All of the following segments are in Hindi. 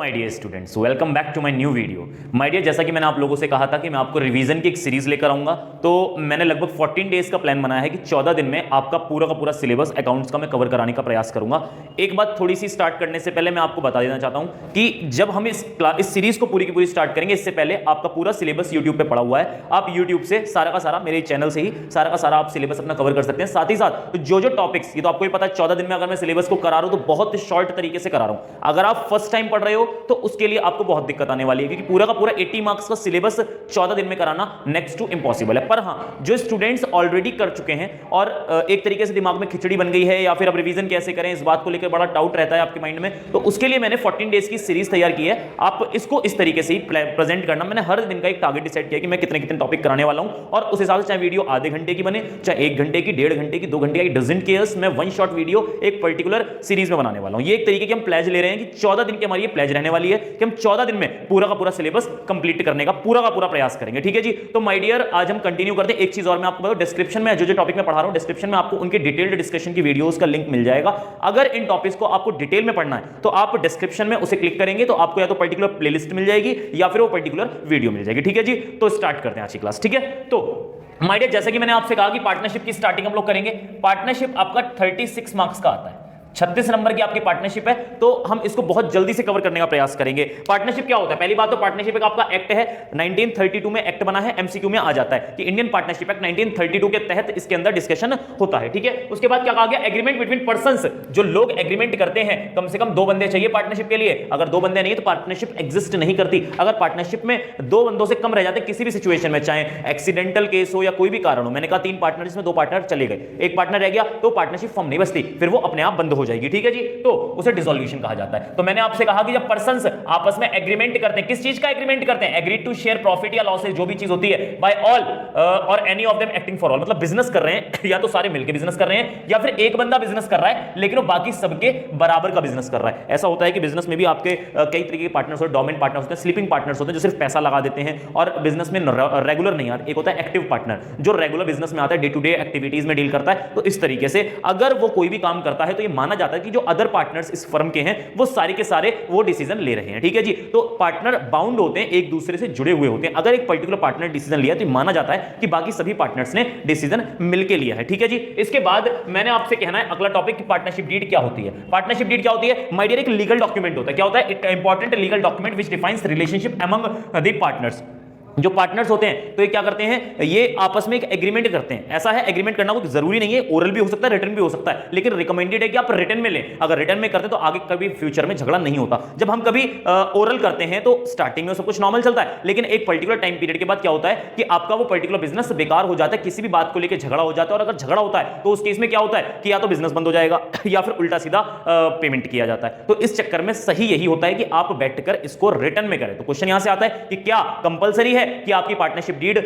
My dear students, welcome back to my new video. My dear, जैसा कि मैंने आप लोगों से कहा था कि मैं आपको रिवीजन की एक सीरीज लेकर आऊंगा, तो मैंने लगभग 14 डेज का प्लान बनाया है कि 14 दिन में आपका पूरा का पूरा सिलेबस अकाउंट्स का मैं कवर कराने का प्रयास करूंगा। एक बात थोड़ी सी स्टार्ट करने से पहले मैं आपको बता देना चाहता हूं कि जब हम इस सीरीज को पूरी की पूरी स्टार्ट करेंगे, इससे पहले आपका पूरा सिलेबस यूट्यूब पर पड़ा हुआ है। आप यूट्यूब से सारा का सारा, मेरे चैनल से ही सारा का सारा आप सिलेबस अपना कवर कर सकते हैं। साथ ही साथ जो जो टॉपिक्स, ये तो आपको ही पता है 14 दिन में अगर मैं सिलेबस को करा रहा हूं तो बहुत शॉर्ट तरीके से करा रहा हूं। अगर आप फर्स्ट टाइम पढ़ रहे हो तो उसके लिए आपको बहुत दिक्कत आने वाली है, क्योंकि पूरा का पूरा 80 मार्क्स का सिलेबस 14 दिन में कराना नेक्स्ट टू इम्पॉसिबल है। पर हां, जो स्टूडेंट्स ऑलरेडी कर चुके हैं और एक तरीके से दिमाग में खिचड़ी बन गई है या फिर अब रिवीजन कैसे करें, इस बात को लेकर बड़ा डाउट रहता है आपके माइंड में, तो उसके लिए मैंने 14 डेज की सीरीज तैयार की है। आप इसको इस तरीके से ही प्रेजेंट करना। मैंने हर दिन का एक टारगेट डिसाइड किया कि मैं कितने कितने टॉपिक कराने वाला हूं, और उस हिसाब से चाहे वीडियो आधे घंटे की बने, चाहे 1 घंटे की, 1.5 घंटे की, 2 घंटे की, डजंट केयर्स, मैं वन शॉट वीडियो एक पर्टिकुलर सीरीज में बनाने वाला हूं। ये एक तरीके की हम प्लेज ले रहे हैं कि 14 दिन की हमारी ये प्लेज रहने वाली है कि हम 14 दिन में पूरा का पूरा सिलेबस कंप्लीट करने का पूरा प्रयास करेंगे। ठीक है जी। तो माय डियर, आज हम कंटिन्यू करते हैं। एक चीज और मैं आपको बताऊं, डिस्क्रिप्शन में जो जो टॉपिक मैं पढ़ा रहा हूं, डिस्क्रिप्शन में आपको उनके डिटेल्ड डिस्कशन की वीडियोस का लिंक मिल जाएगा। अगर इन टॉपिक्स को आपको डिटेल में पढ़ना है तो आप डिस्क्रिप्शन में उसे क्लिक करेंगे तो आपको या तो पर्टिकुलर प्लेलिस्ट मिल जाएगी या फिर वो पर्टिकुलर वीडियो मिल जाएगी। ठीक है जी। तो स्टार्ट करते हैं आज की क्लास। ठीक है, तो माय डियर, जैसा कि मैंने आपसे कहा कि पार्टनरशिप की स्टार्टिंग हम लोग करेंगे। पार्टनरशिप आपका 36 मार्क्स का आता है, 36 नंबर की आपकी पार्टनरशिप है, तो हम इसको बहुत जल्दी से कवर करने का प्रयास करेंगे। पार्टनरशिप क्या होता है? पहली बात तो पार्टनरशिप एक आपका एक्ट है, 1932 में एक्ट बना है, एमसीक्यू में आ जाता है कि इंडियन पार्टनरशिप एक्ट 1932 के तहत इसके अंदर डिस्कशन होता है। ठीक है, उसके बाद क्या कहा गया? एग्रीमेंट बिटवीन पर्संस, जो लोग एग्रीमेंट करते हैं, कम से कम 2 बंदे चाहिए पार्टनरशिप के लिए। अगर 2 बंदे नहीं तो पार्टनरशिप एग्जिस्ट नहीं करती। अगर पार्टनरशिप में 2 बंदों से कम रह जाते किसी भी सिचुएशन में, चाहे एक्सीडेंटल केस हो या कोई भी कारण हो, मैंने कहा 3 पार्टनर्स में 2 पार्टनर चले गए, एक पार्टनर रह गया, तो पार्टनरशिप फॉर्म नहीं बचती, फिर वो अपने आप बंद हो जाएगी। ठीक है जी, तो उसे डिसोल्यूशन कहा जाता है। तो मैंने आपसे कहा कि जब पर्संस आपस में एग्रीमेंट करते हैं, किस चीज का एग्रीमेंट करते हैं? एग्री टू शेयर प्रॉफिट या लॉसेस, जो भी चीज होती है, बाय ऑल और any of them acting for all, मतलब बिजनेस कर रहे हैं या तो सारे मिलकर बिजनेस कर रहे हैं या फिर एक बंदा बिजनेस कर रहा है लेकिन वो बाकी सबके बराबर का बिजनेस कर रहा है। ऐसा होता है कि बिजनेस में भी आपके कई तरीके के पार्टनर्स होते हैं, डोमिनेंट पार्टनर्स होते हैं, स्लीपिंग पार्टनर्स होते हैं जो सिर्फ पैसा लगा देते हैं और बिजनेस में रेगुलर नहीं आते। एक होता है एक्टिव पार्टनर जो रेगुलर बिजनेस में आता है, डे टू डे एक्टिविटीज में डील करता है। तो इस तरीके से अगर वो कोई भी काम करता है तो ये माना जाता है कि जो अदर पार्टनर्स इस फर्म के हैं वो सारे के सारे वो डिसीजन ले रहे हैं। ठीक है जी। तो पार्टनर बाउंड होते हैं, एक दूसरे से जुड़े हुए होते हैं। अगर एक पर्टिकुलर पार्टनर डिसीजन लिया तो माना जाता है कि बाकी सभी पार्टनर्स ने डिसीजन मिलकर लिया है। ठीक है जी। इसके बाद मैंने आपसे कहना है अगला टॉपिक कि पार्टनरशिप डीड क्या होती है। पार्टनरशिप डीड क्या होती है? माय डियर, एक लीगल डॉक्यूमेंट होता है। क्या होता है? एक important legal document which defines relationship among the partners. जो पार्टनर्स होते हैं तो ये क्या करते हैं? ये आपस में एक एग्रीमेंट करते हैं। ऐसा है, एग्रीमेंट करना कोई जरूरी नहीं है, ओरल भी हो सकता है, रिटन भी हो सकता है, लेकिन रिकमेंडेड है कि आप रिटन में लें। अगर रिटन में करते हैं तो आगे कभी फ्यूचर में झगड़ा नहीं होता। जब हम कभी ओरल करते हैं तो स्टार्टिंग में सब कुछ नॉर्मल चलता है, लेकिन एक पर्टिकुलर टाइम पीरियड के बाद क्या होता है कि आपका वो पर्टिकुलर बिजनेस बेकार हो जाता है, किसी भी बात को लेकर झगड़ा हो जाता है। और अगर झगड़ा होता है तो उस केस में क्या होता है कि या तो बिजनेस बंद हो जाएगा या फिर उल्टा सीधा पेमेंट किया जाता है। तो इस चक्कर में सही यही होता है कि आप बैठकर इसको रिटन में करें। तो क्वेश्चन यहां से आता है कि क्या कंपलसरी है कि आपकी पार्टनरशिप डीड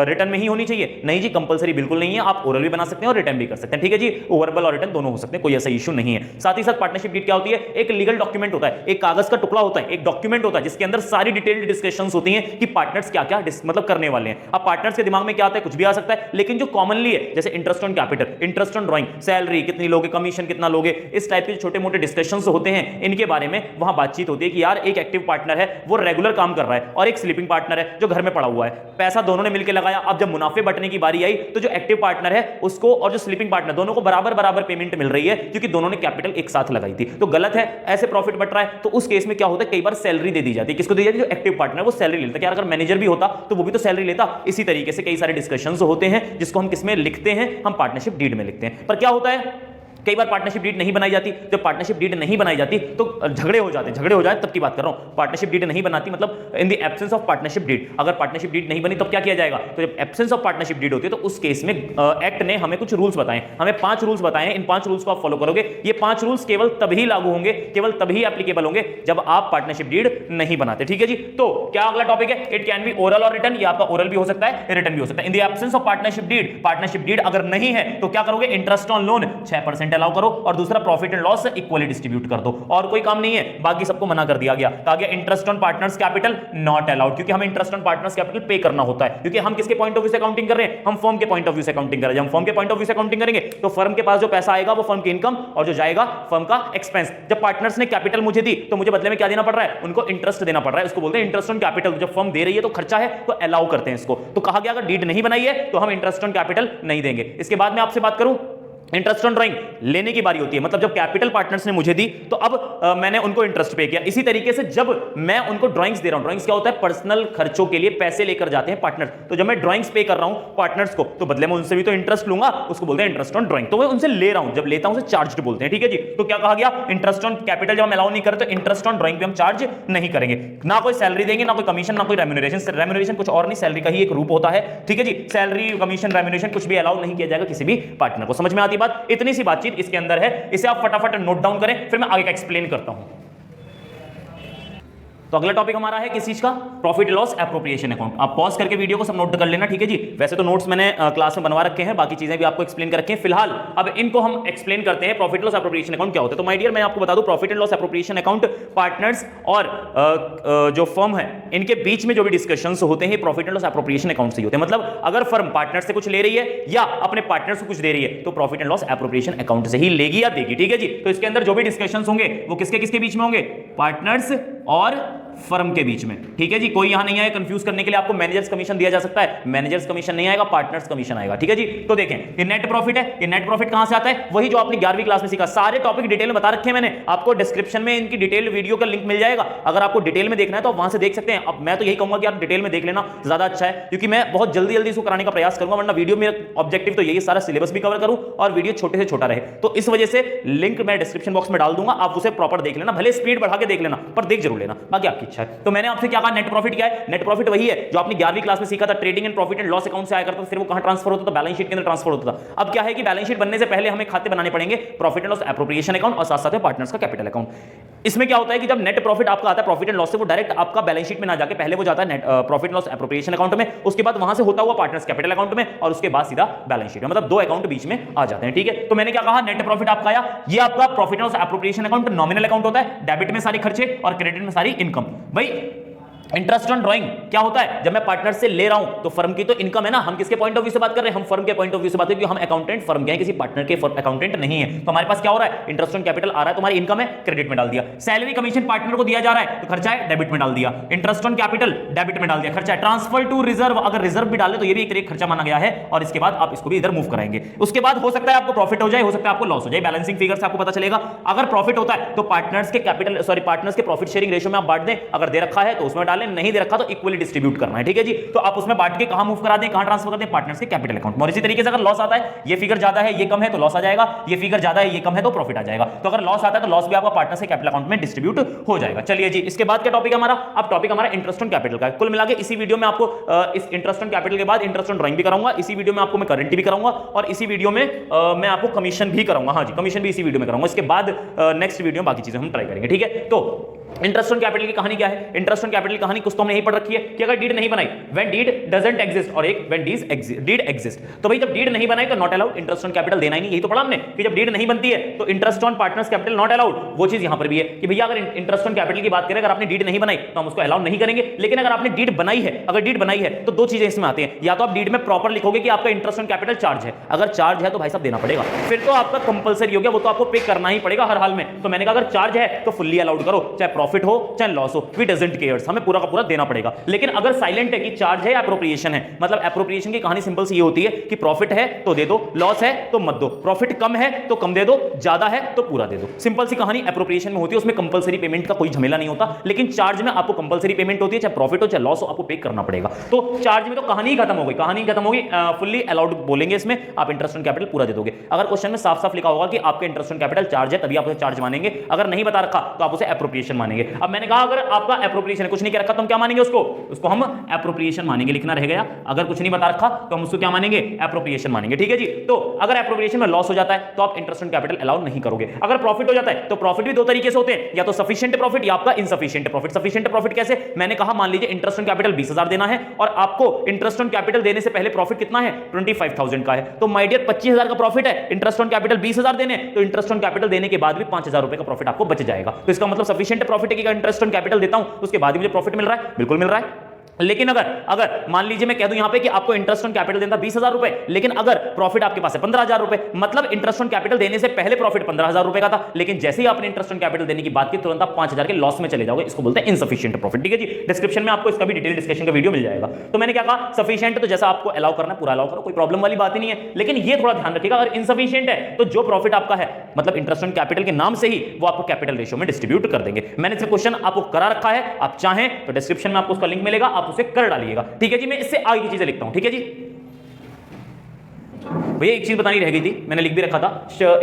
रिटर्न में ही होनी चाहिए? नहीं जी, कंपलसरी बिल्कुल नहीं है। आप ओरल भी बना सकते हैं और रिटर्न भी कर सकते हैं। ठीक है जी, वर्बल और रिटर्न दोनों हो सकते हैं, कोई ऐसा इशू नहीं है। साथ ही साथ पार्टनरशिप डीड क्या होती है? एक लीगल डॉक्यूमेंट होता है, एक कागज का टुकड़ा होता है, एक डॉक्यूमेंट होता है जिसके अंदर सारी डिटेल्ड डिस्कशंस होती हैं कि पार्टनर्स क्या क्या मतलब करने वाले हैं। अब पार्टनर्स के दिमाग में क्या आता है? कुछ भी आ सकता है, लेकिन जो कॉमनली है जैसे interest on capital, interest on drawing, salary कितनी लोगे, कमीशन कितना लोगे, इस टाइप के छोटे मोटे डिस्कशंस होते हैं, इनके बारे में वहां बातचीत होती है कि यार एक एक्टिव पार्टनर है वो रेगुलर काम कर रहा है और एक स्लीपिंग पार्टनर है जो घर में पड़ा हुआ है, पैसा दोनों ने मिलकर लगाया। अब जब मुनाफे बंटने की बारी आई तो जो एक्टिव पार्टनर है उसको और जो स्लीपिंग पार्टनर, दोनों को बराबर बराबर पेमेंट मिल रही है क्योंकि दोनों ने कैपिटल एक साथ लगाई थी। तो गलत है, ऐसे प्रॉफिट बट रहा है। तो उस केस में क्या होता है? कई बार सैलरी दे दी जाती है। किसको दी जाती है? जो एक्टिव पार्टनर, वो सैलरी लेता है। क्या अगर मैनेजर भी होता तो वो भी तो सैलरी लेता। इसी तरीके से कई सारे डिस्कशंस होते हैं जिसको हम किसमें लिखते हैं? हम पार्टनरशिप डीड में लिखते हैं। पर क्या होता है, कई बार पार्टनरशिप डीड नहीं बनाई जाती। जब पार्टनरशिप डीड नहीं बनाई जाती तो झगड़े हो जाते, झगड़े हो जाए तब की बात कर रहा हूं। पार्टनरशिप डीड नहीं बनाती मतलब in the absence of partnership deed. अगर पार्टनरशिप डीड नहीं बनी तो क्या किया जाएगा? तो जब एब्सेंस ऑफ पार्टनरशिप डीड होती है तो उस केस में एक्ट ने हमें कुछ रूल्स बताए, हमें 5 रूल्स बताए हैं। इन 5 रूल्स को आप फॉलो करोगे। ये 5 रूल्स केवल तभी लागू होंगे, केवल तभी एप्लीकेबल होंगे जब आप पार्टनरशिप डीड नहीं बनाते। ठीक है जी। तो क्या अगला टॉपिक है? इट कैन बी ओरल और रिटन। ये आपका ओरल भी हो सकता है, रिटन भी हो सकता है। In the absence of partnership deed, partnership deed अगर नहीं है तो क्या करोगे? इंटरेस्ट ऑन लोन 6% 50% अलाउ करो, और दूसरा profit and loss equally distribute कर दो, और कोई काम नहीं है, बाकी सबको मना कर दिया गया। कहा गया interest on partners capital not allowed, क्योंकि हमें इंटरेस्ट ऑन पार्टनर्स कैपिटल पे करना होता है, क्योंकि हम किसके पॉइंट ऑफ व्यू से अकाउंटिंग कर रहे हैं, हम फर्म के पॉइंट ऑफ व्यू से अकाउंटिंग कर रहे हैं। हम फर्म के पॉइंट ऑफ व्यू से अकाउंटिंग करेंगे तो फर्म के पास जो पैसा आएगा वो फर्म की इनकम, और जो जाएगा फर्म का एक्सपेंस। जब पार्टनर्स ने कैपिटल मुझे दी तो मुझे बदले में क्या देना पड़ रहा है, उनको इंटरेस्ट देना पड़ रहा है, उसको बोलते हैं इंटरेस्ट ऑन कैपिटल। जब फर्म दे रही है तो खर्चा है तो अलाउ करते हैं इसको। तो कहा गया अगर डीड नहीं बनाई है तो हम इंटरेस्ट ऑन कैपिटल नहीं देंगे। इसके बाद मैं आपसे बात करूं, इंटरेस्ट ऑन ड्राइंग लेने की बारी होती है, मतलब जब कैपिटल पार्टनर्स ने मुझे दी तो अब मैंने उनको इंटरेस्ट पे किया। इसी तरीके से जब मैं उनको ड्राइंग्स दे रहा हूं, ड्राइंग्स क्या होता है, पर्सनल खर्चों के लिए पैसे लेकर जाते हैं पार्टनर्स, तो जब मैं ड्राइंग्स पे कर रहा हूं पार्टनर्स को तो बदले में उनसे भी तो इंटरेस्ट लूंगा, उसको बोलते हैं इंटरेस्ट ऑन ड्राइंग। तो मैं उनसे ले रहा हूं, जब लेता हूं उसे चार्ज बोलते हैं, ठीक है जी। तो क्या कहा गया, इंटरेस्ट ऑन कैपिटल जब हम अलाउ नहीं करते तो इंटरेस्ट ऑन ड्राइंग पे हम चार्ज नहीं करेंगे, ना कोई सैलरी देंगे, ना कोई कमीशन, ना कोई रेम्यूनरेशन। रेम्यूनरेशन कुछ और नहीं, सैलरी का ही एक रूप होता है, ठीक है जी। सैलरी, कमीशन, रेम्यूनरेशन कुछ भी अलाउ नहीं किया जाएगा किसी भी पार्टनर को। समझ में आती बात, इतनी सी बातचीत इसके अंदर है, इसे आप फटाफट नोट डाउन करें, फिर मैं आगे का एक्सप्लेन करता हूं। तो अगला टॉपिक हमारा है किस चीज का, प्रॉफिट लॉस एप्रोप्रिएशन अकाउंट। आप पॉज करके वीडियो को सब नोट कर लेना, ठीक है जी। वैसे तो नोट्स मैंने क्लास में बनवा रखे हैं, बाकी चीजें भी आपको एक्सप्लेन कर रखे हैं। फिलहाल अब इनको हम एक्सप्लेन करते हैं, प्रॉफिट लॉस एप्रोप्रिएशन अकाउंट क्या होता है। तो माय डियर, मैं आपको बता दूं, profit and loss appropriation account partners और जो फर्म है इनके बीच में जो भी डिस्कशंस होते हैं profit and loss appropriation account से होते हैं। मतलब अगर फर्म पार्टनर से कुछ ले रही है या अपने पार्टनर से कुछ दे रही है तो profit and loss appropriation account से ही लेगी या देगी, ठीक है जी। तो इसके अंदर जो भी डिस्कशंस होंगे वो किसके किसके बीच में होंगे, पार्टनर्स और फर्म के बीच में, ठीक है जी। कोई यहां नहीं आए कंफ्यूज करने के लिए, आपको मैनेजर्स कमीशन दिया जा सकता है, मैनेजर्स कमीशन नहीं आएगा, पार्टनर्स कमीशन आएगा, ठीक है जी। तो देखें, ये नेट प्रॉफिट है, ये नेट प्रॉफिट कहां से आता है, वही जो आपने 11वीं क्लास में सीखा। सारे टॉपिक डिटेल में बता रखे हैं मैंने, आपको डिस्क्रिप्शन में इनकी डिटेल वीडियो का लिंक मिल जाएगा, अगर आपको डिटेल में देखना है तो आप वहां से देख सकते हैं। अब मैं तो यही कहूंगा कि आप डिटेल में देख लेना ज्यादा अच्छा है, क्योंकि मैं बहुत जल्दी जल्दी इसको कराने का प्रयास करूंगा, वरना वीडियो में ऑब्जेक्टिव तो यही सारा सिलेबस भी कवर करूं और वीडियो छोटे से छोटा रहे। तो इस वजह से लिंक मैं डिस्क्रिप्शन बॉक्स में डाल दूंगा, आप उसे प्रॉपर देख लेना, भले स्पीड बढ़ा के देख लेना पर देख जरूर लेना, बाकी आपकी इच्छा है। तो मैंने आपसे क्या कहा, नेट प्रॉफिट क्या है, नेट प्रॉफिट वही है जो आपने 11वीं क्लास में सीखा था, trading and profit and loss account से आया करता था, फिर वो कहां ट्रांसफर होता था, बैलेंस शीट के अंदर ट्रांसफर होता था। अब क्या है कि बैलेंस शीट बनने से पहले हमें खाते बनाने पड़ेंगे, profit and loss appropriation account और साथ साथ में पार्टनर्स का कैपिटल अकाउंट। इसमें क्या होता है कि जब नेट प्रॉफिट आपका आता है प्रॉफिट एंड लॉस से, वो डायरेक्ट आपका बैलेंस शीट में ना जाके पहले वो जाता है प्रॉफिट लॉस एप्रोप्रिएशन अकाउंट में, उसके बाद वहां से होता हुआ पार्टनर्स कैपिटल अकाउंट में, और उसके बाद सीधा बैलेंस शीट में, मतलब दो अकाउंट बीच में आ जाते हैं, ठीक है। तो मैंने क्या कहा, नेट प्रॉफिट आपका आया, ये आपका profit and loss appropriation account nominal account होता है, डेबिट में सारे खर्चे और क्रेडिट में सारी इनकम। भाई इंटरेस्ट ऑन ड्राइंग क्या होता है, जब मैं पार्टनर से ले रहा हूं तो फर्म की तो इनकम है ना, हम किसके पॉइंट ऑफ व्यू से बात कर रहे हैं, हम फर्म के पॉइंट ऑफ व्यू से बात कर रहे हैं, हम अकाउंटेंट फर्म के हैं, किसी पार्टनर के अकाउंटेंट नहीं है। तो हमारे पास क्या हो रहा है, इंटरेस्ट ऑन कैपिटल आ रहा है, तुम्हारी इनकम है, क्रेडिट में डाल दिया। सैलरी कमीशन पार्टनर को दिया जा रहा है तो खर्चा है, डेबिट में डाल दिया। इंटरेस्ट ऑन कैपिटल डेबिट में डाल दिया, खर्चा है। ट्रांसफर टू रिजर्व, अगर रिजर्व भी डाले तो ये भी एक खर्चा माना गया है, और इसके बाद आप इसको भी इधर मूव कराएंगे। उसके बाद हो सकता है आपको प्रॉफिट हो जाए, हो सकता है आपको लॉस हो जाए, बैलेंसिंग फिगर से आपको पता चलेगा। अगर प्रॉफिट होता है तो पार्टनर्स के कैपिटल पार्टनर्स के प्रॉफिट शेयरिंग रेशियो में आप बांट दें, अगर दे रखा है तो उसमें डालें, नहीं दे रखा तो इक्वली डिस्ट्रीब्यूट करना है, ठीक है जी। तो आप उसमें बांट के कहां मूव करा दें, कहां ट्रांसफर कर दें, पार्टनर्स के कैपिटल अकाउंट में। और इसी तरीके से अगर लॉस आता है, ये फिगर ज्यादा है ये कम है तो लॉस आ जाएगा, ये फिगर ज्यादा है ये कम है तो प्रॉफिट आ जाएगा। तो अगर लॉस आता है तो लॉस भी आपका पार्टनर्स के कैपिटल अकाउंट में डिस्ट्रीब्यूट हो जाएगा। चलिए जी, इसके बाद क्या टॉपिक हमारा, अब टॉपिक हमारा इंटरेस्ट ऑन कैपिटल का है। कुल मिला के इसी वीडियो में आपको इस इंटरेस्ट ऑन कैपिटल के बाद इंटरेस्ट ऑन ड्राइंग भी कराऊंगा, इसी वीडियो में आपको मैं करंट भी कराऊंगा, और इसी वीडियो में मैं आपको कमीशन भी कराऊंगा। हाँ जी, कमीशन भी इसी वीडियो में कराऊंगा। इसके बाद नेक्स्ट वीडियो में बाकी चीजें हम ट्राई करेंगे, ठीक है। तो इंटरेस्ट ऑन कैपिटल की कहानी क्या है, इंटरेस्ट ऑन कैपिटल की कहानी कुछ तो हमने यही पढ़ रखी है कि अगर डीड नहीं बनाई, व्हेन डीड डजंट एग्जिस्ट, और एक व्हेन डीड एग्जिस्ट। तो भाई जब डीड नहीं बनाई तो not allowed, interest on capital देना ही नहीं, यही तो पढ़ा हमने कि जब डीड नहीं बनती है तो interest on partners capital not allowed. वो चीज यहां पर भी है कि भैया अगर इंटरेस्ट ऑन कैपिटल की बात करें, अगर आपने डीड नहीं बनाई तो हम उसको अलाउ नहीं करेंगे, लेकिन अगर आपने डीड बनाई है, अगर डीड बनाई है तो दो चीजें इसमें आती हैं, या तो आप डीड में प्रॉपर लिखोगे कि आपका इंटरेस्ट ऑन कैपिटल चार्ज है, अगर चार्ज है तो भाई साहब देना पड़ेगा, फिर तो आपका कंपलसरी हो गया, वो तो आपको पे करना ही पड़ेगा हर हाल में। तो मैंने कहा अगर चार्ज है तो फुल्ली अलाउड करो, चाहे प्रॉफिट हो चाहे लॉस हो, वी डजंट केयर्स, हमें पूरा का पूरा देना पड़ेगा। लेकिन अगर साइलेंट है कि चार्ज है या एप्रोप्रिएशन है, मतलब एप्रोप्रिएशन की कहानी सिंपल सी ये होती है कि प्रॉफिट है तो दे दो, लॉस है तो मत दो, प्रॉफिट कम है तो कम दे दो, ज्यादा है तो पूरा दे दो। सिंपल सी कहानी एप्रोप्रिएशन में होती है, उसमें कंपलसरी पेमेंट का कोई झमेला नहीं होता, लेकिन चार्ज में आपको कंपलसरी पेमेंट होती है, चाहे प्रॉफिट हो चाहे लॉस हो, आपको पे करना पड़ेगा। तो चार्ज में तो कहानी ही खत्म हो गई, कहानी खत्म होगी, फुल्ली अलाउड बोलेंगे इसमें, आप इंटरेस्ट ऑन कैपिटल पूरा दे दोगे। अगर क्वेश्चन में साफ साफ लिखा होगा कि आपके इंटरेस्ट ऑन कैपिटल चार्ज है तभी आप उसे चार्ज मानेंगे, अगर नहीं बता रखा तो आप उसे एप्रोप्रिएशन मानेंगे। मानेंगे। अब मैंने कहा अगर आपका एप्रोप्रिएशन है, कुछ नहीं कह रखा तो हम क्या मानेंगे उसको हम एप्रोप्रिएशन मानेंगे, लिखना रह गया। अगर कुछ नहीं बता रखा तो हम उसको क्या मानेंगे, एप्रोप्रिएशन मानेंगे। ठीक है जी। तो अगर एप्रोप्रिएशन में लॉस हो जाता है तो आप इंटरेस्ट ऑन कैपिटल अलाउ नहीं करोगे। अगर प्रॉफिट हो जाता है तो प्रॉफिट भी दो तरीके से होते हैं, या तो सफिशिएंट प्रॉफिट या आपका इनसफिशिएंट प्रॉफिट। सफिशिएंट प्रॉफिट कैसे, मैंने कहा मान लीजिए इंटरेस्ट ऑन कैपिटल 20,000 देना है और आपको इंटरेस्ट ऑन कैपिटल देने से पहले प्रॉफिट कितना है, 25,000 का है। तो माय डियर 25,000 का प्रॉफिट है, इंटरेस्ट ऑन कैपिटल 20,000 देने, तो इंटरेस्ट ऑन कैपिटल देने के बाद भी 5,000 रुपए का प्रॉफिट आपको बच जाएगा। तो इसका मतलब सफिशिएंट प्रॉफिट है कि इंटरेस्ट ऑन कैपिटल देता हूं उसके बाद ही मुझे प्रॉफिट मिल रहा है, बिल्कुल मिल रहा है। लेकिन अगर मान लीजिए मैं कह दूं यहां पे कि आपको इंटरेस्ट ऑन कैपिटल देना 20,000 रुपए, लेकिन अगर प्रॉफिट आपके पास है 15,000 रुपए, मतलब इंटरेस्ट ऑन कैपिटल देने से पहले प्रॉफिट 15,000 रुपए का था, लेकिन जैसे ही आपने इंटरेस्ट ऑन कैपिटल देने की बात की तुरंत आप 5,000 के लॉस में चले जाओगे। इसको बोलते हैं इनसफिशिएंट प्रॉफिट। ठीक है जी। डिस्क्रिप्शन में आपको इसका भी डिटेल डिस्कशन का वीडियो मिल जाएगा। तो मैंने क्या कहा, सफिशिएंट तो जैसा आपको अलाउ करना पूरा अलाउ करो, कोई प्रॉब्लम वाली बात ही नहीं है। लेकिन ये थोड़ा ध्यान रखिएगा, अगर इनसफिशिएंट है तो जो प्रॉफिट आपका है मतलब इंटरेस्ट ऑन कैपिटल के नाम से ही वो आपको कैपिटल रेशियो में डिस्ट्रीब्यूट कर देंगे। मैंने इसका क्वेश्चन आपको करा रखा है, आप चाहें तो डिस्क्रिप्शन में आपको उसका लिंक मिलेगा, आप उसे कर डालिएगा। ठीक है जी। मैं इससे आगे की चीजें लिखता हूं। ठीक है जी। भैया एक चीज बतानी रह गई थी, मैंने लिख भी रखा था,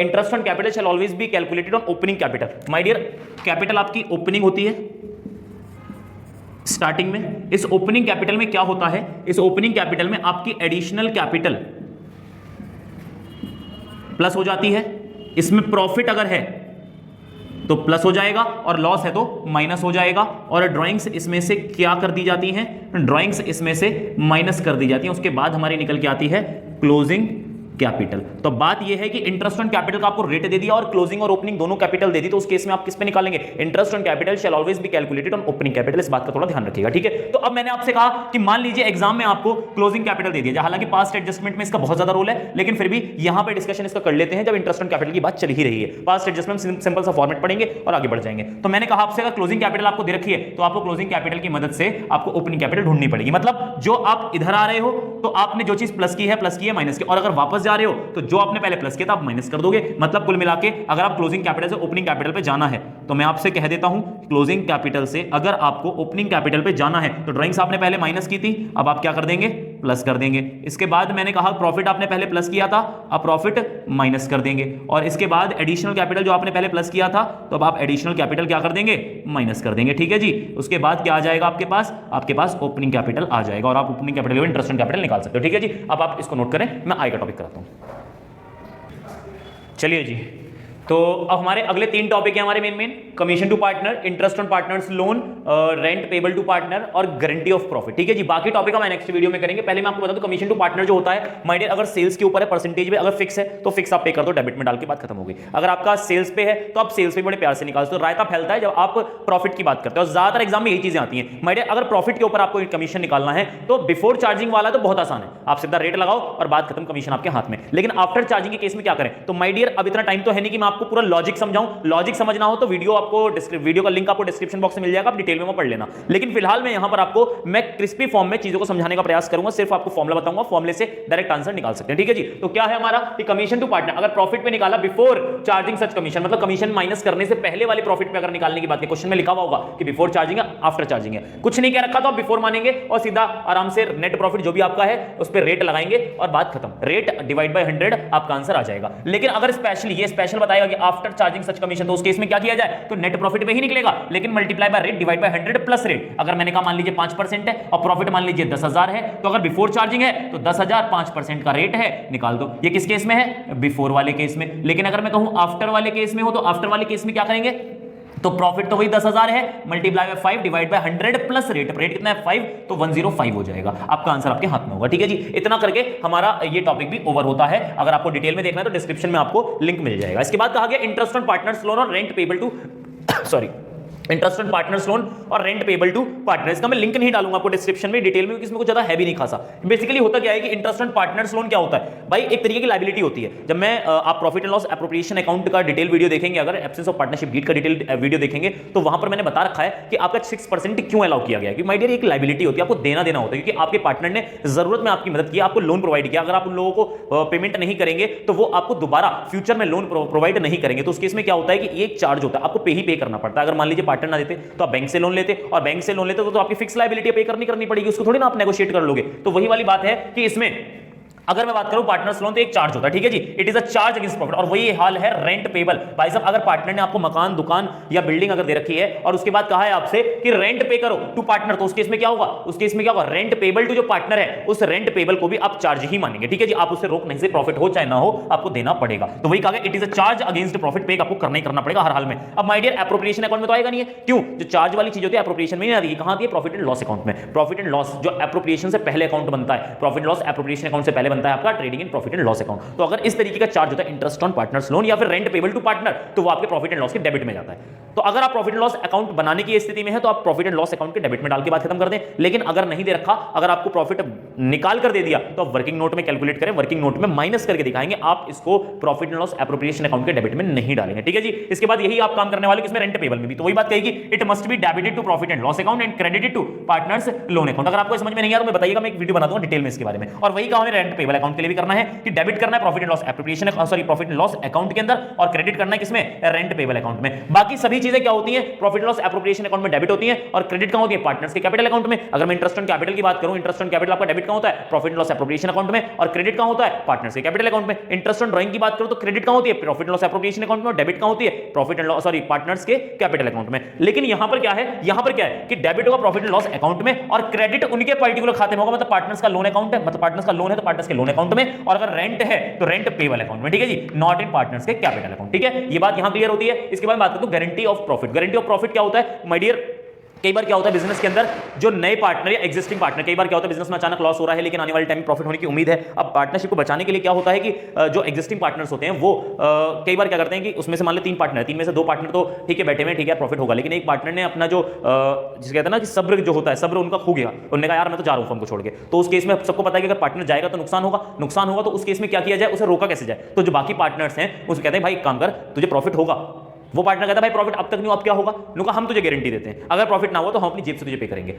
interest on capital shall always be calculated on opening capital. My dear, capital आपकी ओपनिंग होती है स्टार्टिंग में। इस ओपनिंग कैपिटल में क्या होता है, इस ओपनिंग कैपिटल में आपकी एडिशनल कैपिटल प्लस हो जाती है। इसमें प्रॉफिट अगर है तो प्लस हो जाएगा और लॉस है तो माइनस हो जाएगा। और ड्राइंग्स इसमें से क्या कर दी जाती हैं, ड्राइंग्स इसमें से माइनस कर दी जाती हैं। उसके बाद हमारी निकल के आती है क्लोजिंग कैपिटल। तो बात यह है कि इंटरेस्ट ऑन कैपिटल का आपको रेट दे दिया और क्लोजिंग और ओपनिंग दोनों कैपिटल दे दी, तो उस केस में आप किस पे निकालेंगे, interest on capital shall always be calculated on opening capital. इस बात का थोड़ा ध्यान रखिएगा। ठीक है। तो अब मैंने आपसे कहा कि मान लीजिए एग्जाम में आपको क्लोजिंग कैपिटल दे दिया, हालांकि पास्ट एडजस्टमेंट में इसका बहुत ज्यादा रोल है, लेकिन फिर भी यहां पे डिस्कशन इसका कर लेते हैं जब इंटरेस्ट ऑन कैपिटल की बात चल ही रही है। पास्ट एडजस्टमेंट सिंपल सा फॉर्मेट पढ़ेंगे और आगे बढ़ जाएंगे। तो मैंने कहा आपसे अगर क्लोजिंग कैपिटल आपको दे रखी है तो आपको क्लोजिंग कैपिटल की मदद से आपको ओपनिंग कैपिटल ढूंढनी पड़ेगी। मतलब जो आप इधर आ रहे हो तो आपने जो चीज प्लस की है माइनस की, और अगर वापस जा रहे हो तो जो आपने पहले प्लस किया था आप माइनस कर दोगे। मतलब कुल मिला के अगर आप क्लोजिंग कैपिटल से ओपनिंग कैपिटल पे जाना है तो मैं आपसे कह देता हूं, क्लोजिंग कैपिटल से अगर आपको ओपनिंग कैपिटल पे जाना है तो ड्राइंग्स आपने पहले माइनस की थी, अब आप क्या कर देंगे, प्लस कर देंगे। इसके बाद मैंने कहा प्रॉफिट आपने पहले प्लस किया था, अब प्रॉफिट माइनस कर देंगे। और इसके बाद एडिशनल कैपिटल जो आपने पहले प्लस किया था तो अब आप एडिशनल कैपिटल क्या कर देंगे, माइनस कर देंगे। ठीक है जी। उसके बाद क्या आ जाएगा आपके पास ओपनिंग कैपिटल आ जाएगा और आप opening capital interest on capital निकाल सकते हो। ठीक है जी। अब आप इसको नोट करें, मैं आगे का टॉपिक कराता हूं। चलिए जी। तो अब हमारे अगले 3 टॉपिक है हमारे main commission to partner, interest on partner's loan, rent payable to partner और गारंटी ऑफ प्रॉफिट। ठीक है जी। बाकी टॉपिक हम नेक्स्ट वीडियो में करेंगे। पहले मैं आपको बता दूं कमीशन टू पार्टनर जो होता है माय डियर, अगर सेल्स के ऊपर है परसेंटेज में, अगर फिक्स है तो फिक्स आप पे कर दो, डेबिट में डाल के बात खत्म हो गई। अगर आपका सेल्स पे है तो आप सेल्स पे बड़े प्यार से निकाल दो। रायता फैलता है जब आप प्रॉफिट की बात करते हो, ज्यादातर एग्जाम में यही चीजें आती हैं। माय डियर, अगर प्रॉफिट के ऊपर आपको कमीशन निकालना है तो बिफोर चार्जिंग वाला तो बहुत आसान है, आप सीधा रेट लगाओ और बात खत्म, कमीशन आपके हाथ में। लेकिन आफ्टर चार्जिंग के केस में क्या करें, तो माय डियर अब इतना टाइम तो है नहीं कि मैं आपको पूरा लॉजिक समझाऊं। लॉजिक समझना हो तो वीडियो का लिंक आपको डिस्क्रिप्शन बॉक्स में मिल जाएगा, आप डिटेल में पढ़ लेना। लेकिन फिलहाल मैं यहां पर आपको मैं क्रिस्पी फॉर्म में चीजों को समझाने का प्रयास करूंगा, सिर्फ आपको फॉर्मूला बताऊंगा, फॉर्मूले से डायरेक्ट आंसर निकाल सकते हैं। ठीक है जी। तो क्या है हमारा कमीशन टू पार्टनर, अगर प्रॉफिट पे निकाला बिफोर चार्जिंग सच कमीशन, मतलब कमीशन माइनस करने से पहले वाले प्रॉफिट पे अगर निकालने की बात है, क्वेश्चन में लिखा हुआ होगा कि बिफोर चार्जिंग है आफ्टर चार्जिंग है, कुछ नहीं कह रखा तो आप बिफोर मानेंगे और सीधा आराम से नेट प्रॉफिट जो भी आपका है उस पर रेट लगाएंगे और बात खत्म, रेट डिवाइड बाय 100 आपका आंसर आ जाएगा। लेकिन अगर स्पेशल बताएगा कि आफ्टर चार्जिंग सच कमीशन, तो उस केस में क्या किया जाए, तो नेट प्रॉफिट पे ही निकलेगा, लेकिन multiply by rate divide by 100 plus rate. अगर मैंने कहा मान लीजिए 5% है और प्रॉफिट मान लीजिए 10,000 है, तो अगर बिफोर चार्जिंग है तो 10,000 5% का रेट है, निकाल दो। ये किस केस में है, बिफोर वाले केस में। लेकिन अगर मैं कहूं आफ्टर वाले केस में हो तो आफ्टर वाले केस में क्या करेंगे, तो प्रॉफिट तो वही 10,000 है, multiply by 5 divide by 100 plus rate कितना है 5, तो 105 हो जाएगा। आपका आंसर आपके हाथ में होगा। ठीक है जी। इतना करके हमारा ये टॉपिक भी ओवर होता है। अगर आपको डिटेल में देखना है तो डिस्क्रिप्शन में आपको लिंक मिल जाएगा। इसके बाद कहा गया इंटरेस्ट ऑन पार्टनर्स लोन और rent payable to interest on partner's loan और रेंट पेबल टू पार्टनर। इसका मैं लिंक नहीं डालूंगा आपको डिस्क्रिप्शन में डिटेल में, क्योंकि इसमें कुछ ज्यादा है भी नहीं खासा। बेसिकली होता क्या है कि इंटरेस्ट ऑन पार्टनर्स लोन क्या होता है भाई, एक तरीके की लायबिलिटी होती है। जब मैं आप profit and loss appropriation account का डिटेल वीडियो देखेंगे, अगर एब्सेंस ऑफ पार्टनरशिप डीड का डिटेल वीडियो देखेंगे, तो वहां पर मैंने बता रखा है कि आपका 6% क्यों अलाउ किया गया है। माय डियर, एक लायबिलिटी होती है, आपको देना होता है, क्योंकि आपके पार्टनर ने जरूरत में आपकी मदद की, आपको लोन प्रोवाइड किया। अगर आप उन लोगों को पेमेंट नहीं करेंगे तो वो आपको दोबारा फ्यूचर में लोन प्रोवाइड नहीं करेंगे। तो उस केस में क्या होता है कि एक चार्ज होता है, आपको पे ही पे करना पड़ता है। अगर मान लीजिए पार्टनर ना देते तो आप बैंक से लोन लेते, और बैंक से लोन लेते तो आपकी फिक्स लायबिलिटी पे करनी पड़ेगी, उसको थोड़ी ना आप नेगोशिएट कर लोगे। तो वही वाली बात है कि इसमें अगर मैं बात करूं पार्टनर्स लोन तो एक चार्ज होता है, ठीक है जी, it is a charge against profit, और वही हाल है रेंट पेबल। भाई साहब अगर पार्टनर ने आपको मकान, दुकान या बिल्डिंग अगर दे रखी है और उसके बाद कहा है आपसे कि रेंट पे करो टू पार्टनर, तो उस केस में क्या होगा, उस केस में क्या होगा, रेंट पेबल टू जो पार्टनर है उस रेंट पेबल को भी आप चार्ज ही मानेंगे, ठीक है जी, आप उससे रोक नहीं से, प्रॉफिट हो चाहे ना हो आपको देना पड़ेगा। तो वही कहा it is a charge against profit, पे आपको करना ही करना पड़ेगा हर हाल में। अब माय डियर एप्रोप्रिएशन अकाउंट में तो आएगा नहीं है, क्यों, जो चार्ज वाली चीज होती है एप्रोप्रिएशन में नहीं आती है, कहां आती है, प्रॉफिट एंड लॉस अकाउंट में। प्रॉफिट एंड लॉस जो एप्रोप्रिएशन से पहले अकाउंट बनता है, प्रॉफिट लॉस एप्रोप्रिएशन अकाउंट से पहले बनता है आपका trading and profit and loss account. तो अगर इस तरीके का चार्ज होता है इंटरेस्ट ऑन पार्टनर्स लोन या फिर रेंट पेबल टू पार्टनर, तो वो आपके प्रॉफिट एंड लॉस के डेबिट में जाता है। तो अगर आप प्रॉफिट एंड लॉस अकाउंट बनाने की स्थिति में है तो आप प्रॉफिट एंड लॉस अकाउंट के डेबिट में डाल के बात खत्म कर दें। लेकिन अगर नहीं दे रखा, अगर आपको प्रॉफिट निकाल कर दे दिया, तो आप वर्किंग नोट में कैलकुलेट करें, वर्किंग नोट में माइनस करके दिखाएंगे, आप इसको profit and loss appropriation account के डेबिट में नहीं डालेंगे, ठीक है जी। इसके बाद यही आप काम करने वाले इसमें रेंट पेबल में भी, तो वही बात कहेगी, it must be debited to profit and loss account and credited to partner's loan account. अगर आपको समझ में नहीं आया तो मैं बताइएगा, मैं एक वीडियो बना दूंगा डिटेल में इसके बारे में। और वही काम है रेंट पेबल अकाउंट के लिए भी करना है कि डेबिट करना है profit and loss appropriation, sorry profit and loss account के अंदर, और क्रेडिट करना है किसमें, रेंट पेबल अकाउंट में। बाकी सभी चीजें क्या होती है, प्रॉफिट लॉस एप्रोप्रिएशन अकाउंट में डेबिट होती है और क्रेडिट कहां होती है, पार्टनर्स के कैपिटल अकाउंट में। अगर मैं इंटरेस्ट ऑन कैपिटल की बात करूं, इंटरेस्ट ऑन कैपिटल आपका डेबिट कहां होता है, प्रॉफिट लॉस एप्रोप्रिएशन अकाउंट में, और क्रेडिट कहां होता है, पार्टनर्स के कैपिटल अकाउंट में। इंटरेस्ट ऑन ड्राइंग की बात करूं तो क्रेडिट कहां होती है, प्रॉफिट लॉस एप्रोप्रिएशन अकाउंट में, और डेबिट कहां होती है, profit and loss, sorry partners के कैपिटल अकाउंट में। लेकिन यहां पर क्या है, यहां पर क्या है कि डेबिट होगा प्रॉफिट एंड लॉस अकाउंट में और क्रेडिट उनके पर्टिकुलर खाते में होगा, मतलब पार्टनर्स का लोन अकाउंट है, मतलब पार्टनर्स का लोन है तो पार्टनर्स के लोन अकाउंट में, और अगर रेंट है तो रेंट पेबल अकाउंट में, ठीक है जी, नॉट इन पार्टनर्स के कैपिटल अकाउंट, ठीक है। ये बात यहां क्लियर होती है। इसके बाद बात करते हैं guarantee of profit. Guarantee of profit क्या होता है माय डियर, कई बार क्या होता है बिजनेस के अंदर, जो नए पार्टनर या एग्जिस्टिंग पार्टनर, कई बार क्या होता है बिजनेस में अचानक लॉस हो रहा है लेकिन आने वाले टाइम में प्रॉफिट होने की उम्मीद है। अब पार्टनरशिप को बचाने के लिए क्या होता है कि जो एग्जिस्टिंग पार्टनर्स होते हैं वो कई बार क्या करते हैं कि उसमें से मान लो 3 पार्टनर, 3 में से 2 पार्टनर तो ठीक है बैठे हुए, ठीक है प्रॉफिट होगा, लेकिन एक पार्टनर ने अपना जो जिसे कहते हैं ना कि सब्र जो होता है, सब्र उनका खो गया, उन्होंने कहा यार मैं तो जा रहा हूं फर्म को छोड़ के। तो उस केस में सबको पता है कि अगर पार्टनर जाएगा तो नुकसान होगा, तो उस केस में क्या किया जाए, उसे रोका कैसे जाए। तो जो बाकी पार्टनर्स हैं उसे कहते हैं भाई काम कर, तुझे प्रॉफिट होगा। वो पार्टनर कहता है भाई प्रॉफिट अब तक नहीं हुआ, अब क्या होगा, उनका हम तुझे गारंटी देते हैं, अगर प्रॉफिट ना हुआ तो हम अपनी जेब से तुझे पे करेंगे।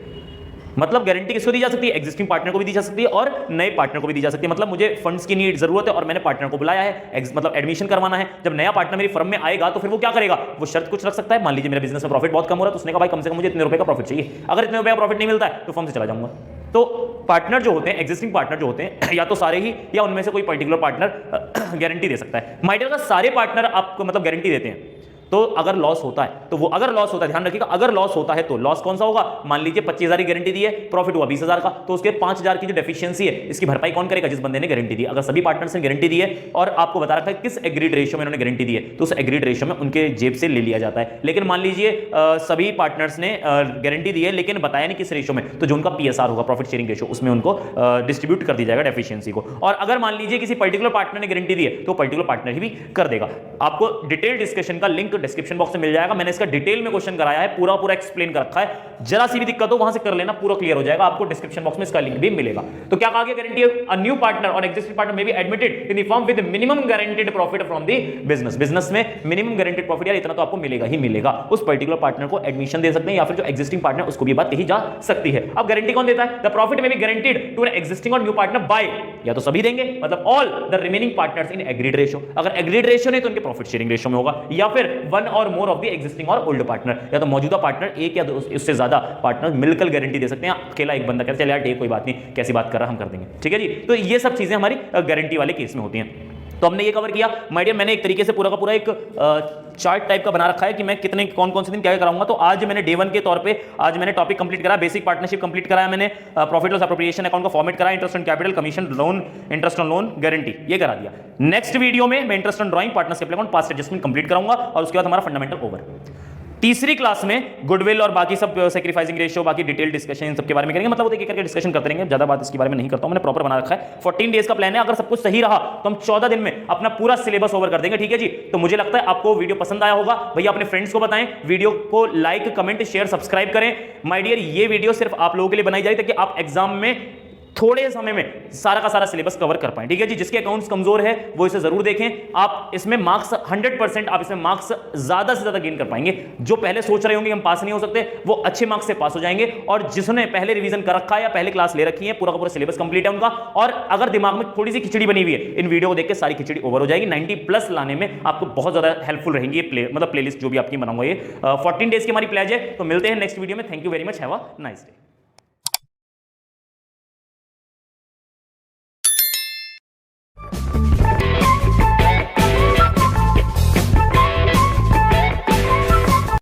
मतलब गारंटी किसको दी जा सकती है, एग्जिस्टिंग पार्टनर को भी दी जा सकती है और नए पार्टनर को भी दी जा सकती है। मतलब मुझे फंड्स की नीड जरूरत है और मैंने पार्टनर को बुलाया है, मतलब एडमिशन करवाना है। जब नया पार्टनर मेरी फर्म में आएगा तो फिर वो क्या करेगा, वो शर्त कुछ रख सकता है। मान लीजिए मेरे बिजनेस में प्रॉफिट बहुत कम हो रहा है तो उसने कहा भाई कम से कम मुझे इतने रुपए का प्रॉफिट चाहिए, अगर इतने रुपए का प्रॉफिट नहीं मिलता है तो फर्म से चला जाऊंगा। तो पार्टनर जो होते हैं, एग्जिस्टिंग पार्टनर जो होते हैं, या तो सारे ही या उनमें से कोई पर्टिकुलर पार्टनर गारंटी दे सकता है। माय डियर, अगर सारे पार्टनर आपको मतलब गारंटी देते हैं तो अगर लॉस होता है तो वो, अगर लॉस होता है ध्यान रखिएगा, अगर लॉस होता है तो लॉस कौन सा होगा, मान लीजिए 25,000 की गारंटी दी है, प्रॉफिट हुआ 20,000 का, तो उसके 5,000 की जो डेफिशिएंसी है इसकी भरपाई कौन करेगा, जिस बंदे ने गारंटी दी। अगर सभी पार्टनर्स ने गारंटी दी है और आपको बता रखा है किस एग्रीड रेशियो में उन्होंने गारंटी दी है, तो उस एग्रीड रेशियो में उनके जेब से ले लिया जाता है। लेकिन मान लीजिए सभी पार्टनर्स ने गारंटी दी है लेकिन बताया नहीं किस रेशियो में, तो जो उनका PSR होगा, प्रॉफिट शेयरिंग रेशियो, उसमें उनको डिस्ट्रीब्यूट कर दिया जाएगा डेफिशिएंसी को। और अगर मान लीजिए किसी पर्टिकुलर पार्टनर ने गारंटी दी है तो पर्टिकुलर पार्टनर ही भी कर देगा। आपको डिटेल डिस्कशन का लिंक डिस्क्रिप्शन बॉक्स में मिल जाएगा, मैंने इसका डिटेल में क्वेश्चन कराया है, पूरा एक्सप्लेन कर रखा है। जरा सी भी दिक्कत हो वहां से कर लेना, पूरा क्लियर हो जाएगा। आपको डिस्क्रिप्शन बॉक्स में इसका लिंक भी मिलेगा। तो क्या कहा गया, गारंटी अ न्यू पार्टनर और एक्जिस्टिंग पार्टनर में be admitted in the firm with minimum guaranteed profit from the business. Business में मिनिमम गारंटीड प्रॉफिट यार इतना तो आपको मिलेगा ही मिलेगा। उस पर्टिकुलर पार्टनर को एडमिशन दे सकते हैं या फिर जो एक्जिस्टिंग पार्टनर उसको भी बात कही जा सकती है। अब गारंटी कौन देता है, द प्रॉफिट में be guaranteed to an existing और न्यू पार्टनर बाय, या तो सभी देंगे मतलब all the remaining partners in agreed ratio. अगर एग्रीड रेशियो नहीं तो उनके प्रॉफिट शेयरिंग रेशियो में होगा, या फिर वन और मोर ऑफ द एक्जिस्टिंग और ओल्ड पार्टनर, या तो मौजूदा पार्टनर एक या उससे ज्यादा पार्टनर मिलकर गारंटी दे सकते हैं। अकेला एक बंदा कहता है चल यार ठीक कोई बात नहीं, कैसी बात कर रहा हम कर देंगे, ठीक है जी। तो ये सब चीजें हमारी गारंटी वाले केस में होती हैं। तो हमने ये कवर किया माय डियर, मैंने एक तरीके से पूरा का पूरा एक चार्ट टाइप का बना रखा है कि मैं कितने कौन कौन से दिन क्या कराऊंगा। तो आज मैंने डे 1 के तौर पे आज मैंने टॉपिक कंप्लीट करा, बेसिक पार्टनरशिप कंप्लीट कराया मैंने, प्रॉफिट लॉस एप्रोप्रिएशन अकाउंट का फॉर्मेट कराया, interest on capital, commission, loan, interest on loan, guarantee, ये करा दिया। नेक्स्ट वीडियो में मैं interest on drawing, partnership account, past adjustment complete कराऊंगा और उसके बाद हमारा फंडामेंटल ओवर। तीसरी क्लास में गुडविल और बाकी सब सैक्रिफाइसिंग रेशियो, बाकी डिटेल डिस्कशन इन सब के बारे में करेंगे। मतलब वो एक करके डिस्कशन करते रहेंगे, ज्यादा बात इसके बारे में नहीं करता हूं, मैंने प्रॉपर बना रखा है। 14 डेज का प्लान है, अगर सब कुछ सही रहा तो हम 14 दिन में अपना पूरा सिलेबस ओवर कर देंगे, ठीक है जी। तो मुझे लगता है आपको वीडियो पसंद आया होगा। भैया अपने फ्रेंड्स को बताएं, वीडियो को लाइक, कमेंट, शेयर, सब्सक्राइब करें। माय डियर, ये वीडियो सिर्फ आप लोगों के लिए बनाई जाए ताकि आप एग्जाम में थोड़े समय में सारा का सारा सिलेबस कवर कर पाए, ठीक है जी। जिसके अकाउंट्स कमजोर है वो इसे जरूर देखें। आप इसमें मार्क्स 100% आप इसमें मार्क्स ज्यादा से ज्यादा गेन कर पाएंगे। जो पहले सोच रहे होंगे हम पास नहीं हो सकते, वो अच्छे मार्क्स से पास हो जाएंगे। और जिसने पहले रिवीजन कर रखा है या पहले क्लास ले रखी है, पूरा का पूरा सिलेबस कंप्लीट है उनका। और अगर दिमाग में थोड़ी सी खिचड़ी बनी हुई है, इन वीडियो को देख के सारी खिचड़ी ओवर हो जाएगी। 90+ लाने में आपको बहुत ज्यादा हेल्पफुल रहेंगी मतलब प्लेलिस्ट जो भी आपकी बनाऊंगा ये 14 डेज की हमारी प्लेज है। तो मिलते हैं नेक्स्ट वीडियो में। Thank you very much, have a nice day.